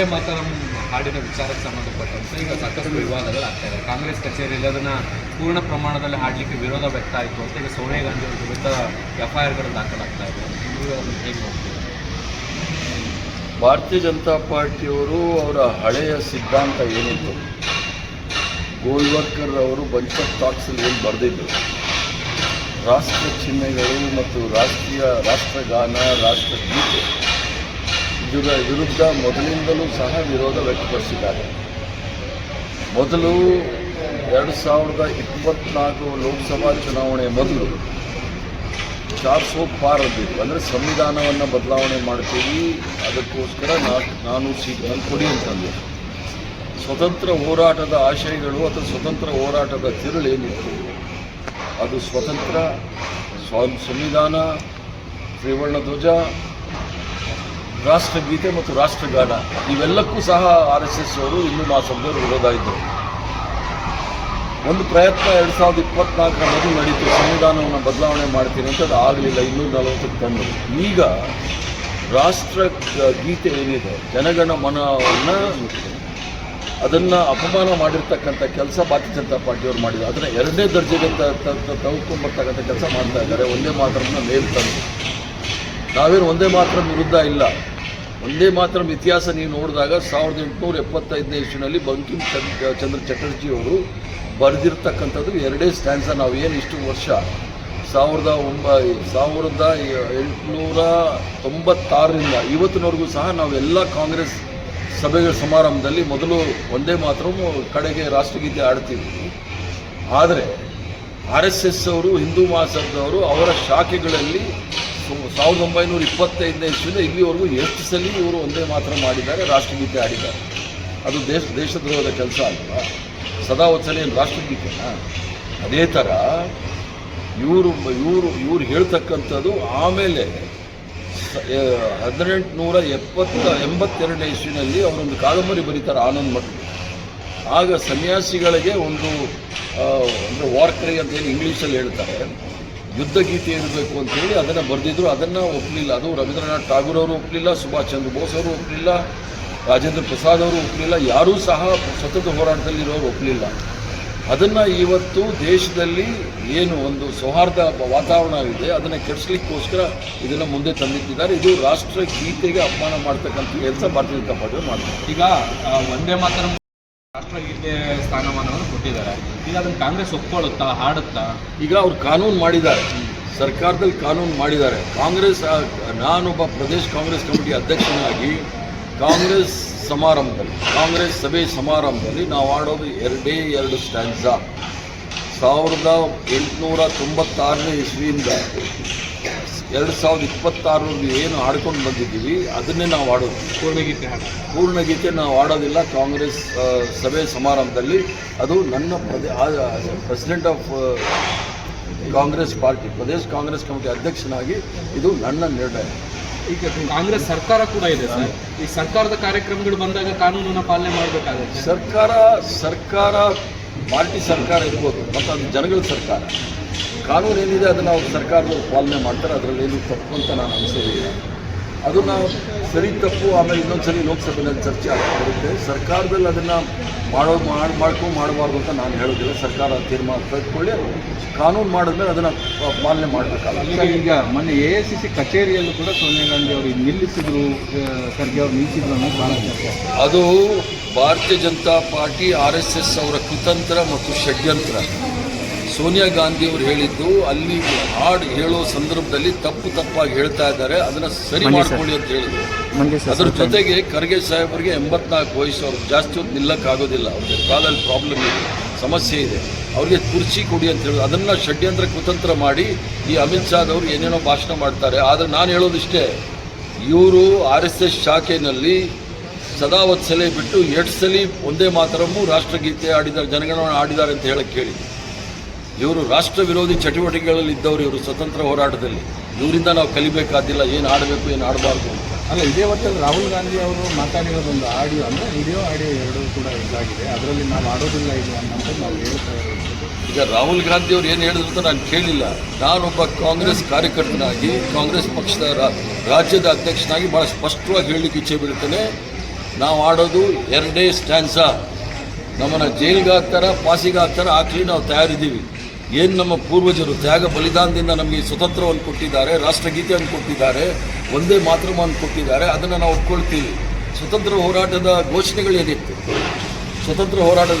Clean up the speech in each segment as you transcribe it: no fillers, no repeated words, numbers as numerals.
ಮಾತರಂ ಹಾಡಿನ ವಿಚಾರಕ್ಕೆ ಸಂಬಂಧಪಟ್ಟಂತೆ ಈಗ ಸಾಕಷ್ಟು ವಿವಾದಗಳಾಗ್ತಾ ಇದೆ. ಕಾಂಗ್ರೆಸ್ ಕಚೇರಿಯಲ್ಲಿ ಅದನ್ನು ಪೂರ್ಣ ಪ್ರಮಾಣದಲ್ಲಿ ಹಾಡಲಿಕ್ಕೆ ವಿರೋಧ ವ್ಯಕ್ತ ಆಯಿತು ಅಂತ ಈಗ ಸೋನಿಯಾ ಗಾಂಧಿ ಅವರ ವಿರುದ್ಧ FIRಗಳು ದಾಖಲಾಗ್ತಾ ಇದೆ. ನೀವು ಅದನ್ನು ಹೇಗೆ ನೋಡ್ತೀವಿ? ಭಾರತೀಯ ಜನತಾ ಪಾರ್ಟಿಯವರು ಅವರ ಹಳೆಯ ಸಿದ್ಧಾಂತ ಏನಿತ್ತು, ಗೋಲ್ವರ್ಕರ್ ಅವರು ಬಂಚ್ ಆಫ್ ಥಾಟ್ಸಲ್ಲಿ ಏನು ಬರೆದಿದ್ದರು, ರಾಷ್ಟ್ರ ಚಿಹ್ನೆಗಳು ಮತ್ತು ರಾಷ್ಟ್ರಗಾನ, ರಾಷ್ಟ್ರಗೀತೆ ಇದರ ವಿರುದ್ಧ ಮೊದಲಿಂದಲೂ ಸಹ ವಿರೋಧ ವ್ಯಕ್ತಪಡಿಸಿದ್ದಾರೆ. ಮೊದಲು 2024 ಲೋಕಸಭಾ ಚುನಾವಣೆ ಮೊದಲು 400 ಪಾರ್ ಅಂತಿತ್ತು, ಅಂದರೆ ಸಂವಿಧಾನವನ್ನು ಬದಲಾವಣೆ ಮಾಡ್ತೀವಿ, ಅದಕ್ಕೋಸ್ಕರ 400 ಸೀಟ್ಗಳನ್ನು ಕೊಡಿ ಅಂತಂದು. ಸ್ವತಂತ್ರ ಹೋರಾಟದ ಆಶಯಗಳು ಅಥವಾ ಸ್ವತಂತ್ರ ಹೋರಾಟದ ತಿರುಳೇನಿತ್ತು, ಅದು ಸ್ವತಂತ್ರ, ಸಂವಿಧಾನ, ತ್ರಿವರ್ಣ ಧ್ವಜ, ರಾಷ್ಟ್ರಗೀತೆ ಮತ್ತು ರಾಷ್ಟ್ರಗಾನ ಇವೆಲ್ಲಕ್ಕೂ ಸಹ RSS ಅವರು ಹಿಂದೂ ಮಹಾಸಭೆಯವರು ವಿರೋಧ ಇದ್ದರು. ಒಂದು ಪ್ರಯತ್ನ 2024 ಮೊದಲು ನಡೀತು, ಸಂವಿಧಾನವನ್ನು ಬದಲಾವಣೆ ಮಾಡ್ತೀನಿ ಅಂತ, ಅದು ಆಗಲಿಲ್ಲ, 240 ತಂದರು. ಈಗ ರಾಷ್ಟ್ರಗೀತೆ ಏನಿದೆ, ಜನಗಣ ಮನವನ್ನು ಅದನ್ನು ಅಪಮಾನ ಮಾಡಿರ್ತಕ್ಕಂಥ ಕೆಲಸ ಭಾರತೀಯ ಜನತಾ ಪಾರ್ಟಿಯವರು ಮಾಡಿದ್ದಾರೆ. ಅದನ್ನು 2ನೇ ದರ್ಜೆಗೆ ತೆಗೆದುಕೊಂಡ್ಬರ್ತಕ್ಕಂಥ ಕೆಲಸ ಮಾಡ್ತಾ ಇದ್ದಾರೆ. ಒಂದೇ ಮಾತರನ್ನ ಮೇಲ್ ತಂದು, ನಾವೇನು ಒಂದೇ ಮಾತ್ರ ವಿರುದ್ಧ ಇಲ್ಲ. ಒಂದೇ ಮಾತ್ರ ಇತಿಹಾಸ ನೀವು ನೋಡಿದಾಗ 1875ನೇ ಇಸ್ವಿನಲ್ಲಿ ಬಂಕಿಮ್ ಚಂದ್ರ ಚಟರ್ಜಿಯವರು ಬರೆದಿರ್ತಕ್ಕಂಥದ್ದು 2 ಸ್ಟ್ಯಾನ್ಸ. ನಾವು ಏನು ಇಷ್ಟು ವರ್ಷ 1896ರಿಂದ ಇವತ್ತಿನವರೆಗೂ ಸಹ ನಾವೆಲ್ಲ ಕಾಂಗ್ರೆಸ್ ಸಭೆಗಳ ಸಮಾರಂಭದಲ್ಲಿ ಮೊದಲು ಒಂದೇ ಮಾತ್ರ, ಕಡೆಗೆ ರಾಷ್ಟ್ರಗೀತೆ ಆಡ್ತೀವಿ. ಆದರೆ RSS ಅವರು, ಹಿಂದೂ ಮಹಾಸಭಾದವರು ಅವರ ಶಾಖೆಗಳಲ್ಲಿ 1925ನೇ ಇಸ್ವಿಯಿಂದ ಇಲ್ಲಿವರೆಗೂ ಎಷ್ಟು ಸಲ ಇವರು ಒಂದೇ ಮಾತ್ರ ಮಾಡಿದ್ದಾರೆ, ರಾಷ್ಟ್ರಗೀತೆ ಆಡಿದ್ದಾರೆ. ಅದು ದೇಶದ್ರೋಹದ ಕೆಲಸ ಅಲ್ವಾ? ಸದಾ ಒಂದ್ಸಲ ಏನು ರಾಷ್ಟ್ರಗೀತೆನ? ಅದೇ ಥರ ಇವರು ಹೇಳ್ತಕ್ಕಂಥದ್ದು. ಆಮೇಲೆ 1882ನೇ ಇಸ್ವಿನಲ್ಲಿ ಅವರೊಂದು ಕಾದಂಬರಿ ಬರೀತಾರೆ ಆನಂದ್ ಮಠ. ಆಗ ಸನ್ಯಾಸಿಗಳಿಗೆ ಒಂದು ಅಂದರೆ ವಾರ್ಕ್ರೈ ಅಂತ ಏನು ಇಂಗ್ಲೀಷಲ್ಲಿ ಹೇಳ್ತಾರೆ, ಯುದ್ಧ ಗೀತೆ ಇರಬೇಕು ಅಂತೇಳಿ ಅದನ್ನು ಬರೆದಿದ್ರು. ಅದನ್ನು ಒಪ್ಪಲಿಲ್ಲ. ಅದು ರವೀಂದ್ರನಾಥ್ ಟಾಗೂರ್ ಅವರು ಒಪ್ಪಲಿಲ್ಲ, ಸುಭಾಷ್ ಚಂದ್ರ ಬೋಸ್ ಅವರು ಒಪ್ಪಲಿಲ್ಲ, ರಾಜೇಂದ್ರ ಪ್ರಸಾದ್ ಅವರು ಒಪ್ಪಲಿಲ್ಲ, ಯಾರೂ ಸಹ ಸ್ವತಂತ್ರ ಹೋರಾಟದಲ್ಲಿರೋರು ಒಪ್ಪಲಿಲ್ಲ. ಅದನ್ನು ಇವತ್ತು ದೇಶದಲ್ಲಿ ಏನು ಒಂದು ಸೌಹಾರ್ದ ವಾತಾವರಣ ಇದೆ, ಅದನ್ನು ಕೆಡಿಸ್ಲಿಕ್ಕೋಸ್ಕರ ಇದನ್ನು ಮುಂದೆ ತಂದಿಟ್ಟಿದ್ದಾರೆ. ಇದು ರಾಷ್ಟ್ರಗೀತೆಗೆ ಅಪಮಾನ ಮಾಡ್ತಕ್ಕಂಥ ಕೆಲಸ ಭಾರತೀಯ ಜನತಾ ಪಾರ್ಟಿ ಮಾಡ್ತಾರೆ. ಈಗ ಒಂದೇ ಮಾತ್ರ ರಾಷ್ಟ್ರಗೀತೆ ಸ್ಥಾನಮಾನವನ್ನು ಕೊಟ್ಟಿದ್ದಾರೆ. ಈಗ ಅದನ್ನು ಕಾಂಗ್ರೆಸ್ ಒಪ್ಕೊಳ್ಳುತ್ತಾ, ಹಾಡುತ್ತಾ? ಈಗ ಅವ್ರು ಕಾನೂನು ಮಾಡಿದ್ದಾರೆ, ಸರ್ಕಾರದಲ್ಲಿ ಕಾನೂನು ಮಾಡಿದ್ದಾರೆ. ನಾನೊಬ್ಬ ಪ್ರದೇಶ ಕಾಂಗ್ರೆಸ್ ಕಮಿಟಿ ಅಧ್ಯಕ್ಷನಾಗಿ ಕಾಂಗ್ರೆಸ್ ಸಭೆ ಸಮಾರಂಭದಲ್ಲಿ ನಾವು ಆಡೋದು 2 ಸ್ಟ್ಯಾನ್ಸಾ. 1896ನೇ ಇಸ್ವಿಯಿಂದ 2026 ಏನು ಆಡ್ಕೊಂಡು ಬಂದಿದ್ದೀವಿ ಅದನ್ನೇ ನಾವು ಆಡೋದು. ಪೂರ್ಣಗೀತೆ ನಾವು ಆಡೋದಿಲ್ಲ ಕಾಂಗ್ರೆಸ್ ಸಭೆ ಸಮಾರಂಭದಲ್ಲಿ. ಅದು ನನ್ನ president of Congress party, Pradesh Congress committee ಅಧ್ಯಕ್ಷನಾಗಿ ಇದು ನನ್ನ ನಿರ್ಣಯ. ಈಗ ಕಾಂಗ್ರೆಸ್ ಸರ್ಕಾರ ಕೂಡ ಇದೆ ಸರ್. ಈ ಸರ್ಕಾರದ ಕಾರ್ಯಕ್ರಮಗಳು ಬಂದಾಗ ಕಾನೂನನ್ನು ಪಾಲನೆ ಮಾಡಬೇಕಾಗುತ್ತೆ. ಸರ್ಕಾರ ಪಾರ್ಟಿ ಸರ್ಕಾರ ಇರ್ಬೋದು, ಮತ್ತು ಅದು ಜನಗಳ ಸರ್ಕಾರ. ಕಾನೂನು ಏನಿದೆ ಅದನ್ನು ಅವ್ರು ಸರ್ಕಾರದವರು ಪಾಲನೆ ಮಾಡ್ತಾರೆ, ಅದರಲ್ಲಿ ಏನು ತಪ್ಪು ಅಂತ ನಾನು ಅನಿಸೋದಿಲ್ಲ. ಅದನ್ನು ಸರಿ ತಪ್ಪು ಆಮೇಲೆ ಇನ್ನೊಂದ್ಸರಿ ಲೋಕಸಭೆಯಲ್ಲಿ ಚರ್ಚೆ ಆಗ್ತಿರುತ್ತೆ. ಸರ್ಕಾರದಲ್ಲಿ ಅದನ್ನು ಮಾಡಬಾರ್ದು ಅಂತ ನಾನು ಹೇಳೋದಿಲ್ಲ. ಸರ್ಕಾರ ತೀರ್ಮಾನ ತೆಗೆದುಕೊಳ್ಳಿ, ಕಾನೂನು ಮಾಡಿದ್ಮೇಲೆ ಅದನ್ನು ಪಾಲನೆ ಮಾಡಬೇಕಲ್ಲ. ಈಗ ಮೊನ್ನೆ AICC ಕಚೇರಿಯಲ್ಲೂ ಕೂಡ ಸೋನಿಯಾ ಗಾಂಧಿ ಅವರು ನಿಲ್ಲಿಸಿದ್ರು, ಖರ್ಗೆ ಅವರು ನಿಲ್ಲಿಸಿದ್ರು ಅನ್ನೋದು ಭಾಳ ಚರ್ಚೆ. ಅದು ಭಾರತೀಯ ಜನತಾ ಪಾರ್ಟಿ RSS ಅವರ ಕುತಂತ್ರ ಮತ್ತು ಷಡ್ಯಂತ್ರ. ಸೋನಿಯಾ ಗಾಂಧಿ ಅವರು ಹೇಳಿದ್ದು, ಅಲ್ಲಿ ಹಾಡು ಹೇಳೋ ಸಂದರ್ಭದಲ್ಲಿ ತಪ್ಪಾಗಿ ಹೇಳ್ತಾ ಇದ್ದಾರೆ, ಅದನ್ನು ಸರಿ ಮಾಡ್ಕೊಳ್ಳಿ ಅಂತ ಹೇಳಿದ್ರು. ಅದ್ರ ಜೊತೆಗೆ ಖರ್ಗೆ ಸಾಹೇಬರಿಗೆ 84 ವಯಸ್ಸು, ಅವ್ರಿಗೆ ಜಾಸ್ತಿ ಹೊತ್ತು ನಿಲ್ಲಕ್ಕಾಗೋದಿಲ್ಲ, ಅವ್ರಿಗೆ ಕಾಲಲ್ಲಿ ಪ್ರಾಬ್ಲಮ್ ಇದೆ, ಸಮಸ್ಯೆ ಇದೆ, ಅವ್ರಿಗೆ ಕುರ್ಚಿ ಕೊಡಿ ಅಂತ ಹೇಳಿ ಅದನ್ನು ಷಡ್ಯಂತ್ರ ಕುತಂತ್ರ ಮಾಡಿ ಈ ಅಮಿತ್ ಶಾದವರು ಏನೇನೋ ಭಾಷಣ ಮಾಡ್ತಾರೆ. ಆದರೆ ನಾನು ಹೇಳೋದಿಷ್ಟೇ, ಇವರು RSS ಶಾಖೆಯಲ್ಲಿ ಸದಾ ವತ್ಸಲೆ ಬಿಟ್ಟು 2 ಸಲ ಒಂದೇ ಮಾತರಮ್ಮು ರಾಷ್ಟ್ರಗೀತೆ ಆಡಿದ್ದಾರೆ, ಜನಗಣಮನ ಆಡಿದ್ದಾರೆ ಅಂತ ಹೇಳಕ್ಕೆ ಕೇಳಿ. ಇವರು ರಾಷ್ಟ್ರ ವಿರೋಧಿ ಚಟುವಟಿಕೆಗಳಲ್ಲಿ ಇದ್ದವರು. ಇವರು ಸ್ವತಂತ್ರ ಹೋರಾಟದಲ್ಲಿ ಇವರಿಂದ ನಾವು ಕಲಿಬೇಕಾದಿಲ್ಲ, ಏನು ಆಡಬೇಕು ಏನು ಆಡಬಾರ್ದು ಅಂತ. ಅಲ್ಲ, ಇದೇ ಹೊತ್ತಲ್ಲಿ ರಾಹುಲ್ ಗಾಂಧಿ ಅವರು ಮಾತಾಡಿರೋದೊಂದು ಆಡಿಯೋ, ಅಂದರೆ ವಿಡಿಯೋ ಆಡಿಯೋ 2 ಕೂಡ ಇದಾಗಿದೆ. ಅದರಲ್ಲಿ ನಾವು ಆಡೋದಿಲ್ಲ ಇದು ಅನ್ನೋದು ನಾವು ಹೇಳ್ತಾ ಇರೋದು. ಈಗ ರಾಹುಲ್ ಗಾಂಧಿ ಅವರು ಏನು ಹೇಳಿದ್ರು ಅಂತ ನಾನು ಕೇಳಿಲ್ಲ. ನಾನೊಬ್ಬ ಕಾಂಗ್ರೆಸ್ ಕಾರ್ಯಕರ್ತನಾಗಿ, ಕಾಂಗ್ರೆಸ್ ಪಕ್ಷದ ರಾಜ್ಯದ ಅಧ್ಯಕ್ಷನಾಗಿ ಭಾಳ ಸ್ಪಷ್ಟವಾಗಿ ಹೇಳಲಿಕ್ಕೆ ಇಚ್ಛೆ ಬೀಳ್ತೇನೆ. ನಾವು ಆಡೋದು ಎರಡೇ ಸ್ಟ್ಯಾನ್ಸ. ನಮ್ಮನ್ನು ಜೈಲಿಗೆ ಹಾಕ್ತಾರ, ಪಾಸಿಗೆ ಹಾಕ್ತಾರ, ಹಾಕಲಿ ನಾವು ತಯಾರಿದ್ದೀವಿ. ಏನು ನಮ್ಮ ಪೂರ್ವಜರು ತ್ಯಾಗ ಬಲಿದಾನದಿಂದ ನಮಗೆ ಸ್ವತಂತ್ರವನ್ನು ಕೊಟ್ಟಿದ್ದಾರೆ, ರಾಷ್ಟ್ರಗೀತೆಯನ್ನು ಕೊಟ್ಟಿದ್ದಾರೆ, ಒಂದೇ ಮಾತೃವನ್ನು ಕೊಟ್ಟಿದ್ದಾರೆ, ಅದನ್ನು ನಾವು ಒಪ್ಕೊಳ್ತೀವಿ. ಸ್ವತಂತ್ರ ಹೋರಾಟದ ಘೋಷಣೆಗಳೇನಿತ್ತು, ಸ್ವತಂತ್ರ ಹೋರಾಟದ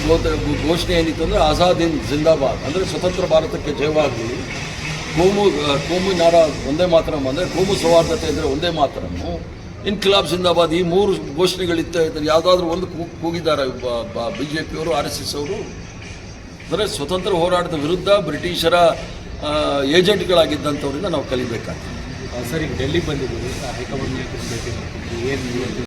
ಘೋಷಣೆ ಏನಿತ್ತು ಅಂದರೆ ಆಜಾದ್ ಹಿಂದ್ ಜಿಂದಾಬಾದ್, ಅಂದರೆ ಸ್ವತಂತ್ರ ಭಾರತಕ್ಕೆ ಜಯವಾಗಲಿ, ಕೋಮು ನಾರ ಒಂದೇ ಮಾತರಂ ಅಂದರೆ ಕೋಮು ಸೌಹಾರ್ದತೆ ಅಂದರೆ ಒಂದೇ ಮಾತರಮ್ಮು, ಇನ್ಕಿಲಾಬ್ ಜಿಂದಾಬಾದ್, ಈ ಮೂರು ಘೋಷಣೆಗಳಿತ್ತು. ಯಾವುದಾದ್ರೂ ಒಂದು ಕೂಗಿದ್ದಾರೆ BJPಯವರು, RSS ಅವರು? ಅಂದರೆ ಸ್ವತಂತ್ರ ಹೋರಾಟದ ವಿರುದ್ಧ ಬ್ರಿಟಿಷರ ಏಜೆಂಟ್ಗಳಾಗಿದ್ದಂಥವ್ರಿಂದ ನಾವು ಕಲಿಬೇಕಾಗ್ತದೆ. ಸರ್, ಈಗ ಡೆಲ್ಲಿಗೆ ಬಂದಿದ್ದೀವಿ, ಹೈಕಮಾಂಡ್ ನಾಯಕರನ್ನ ಭೇಟಿ ಮಾಡ್ತಿದ್ವಿ, ಏನು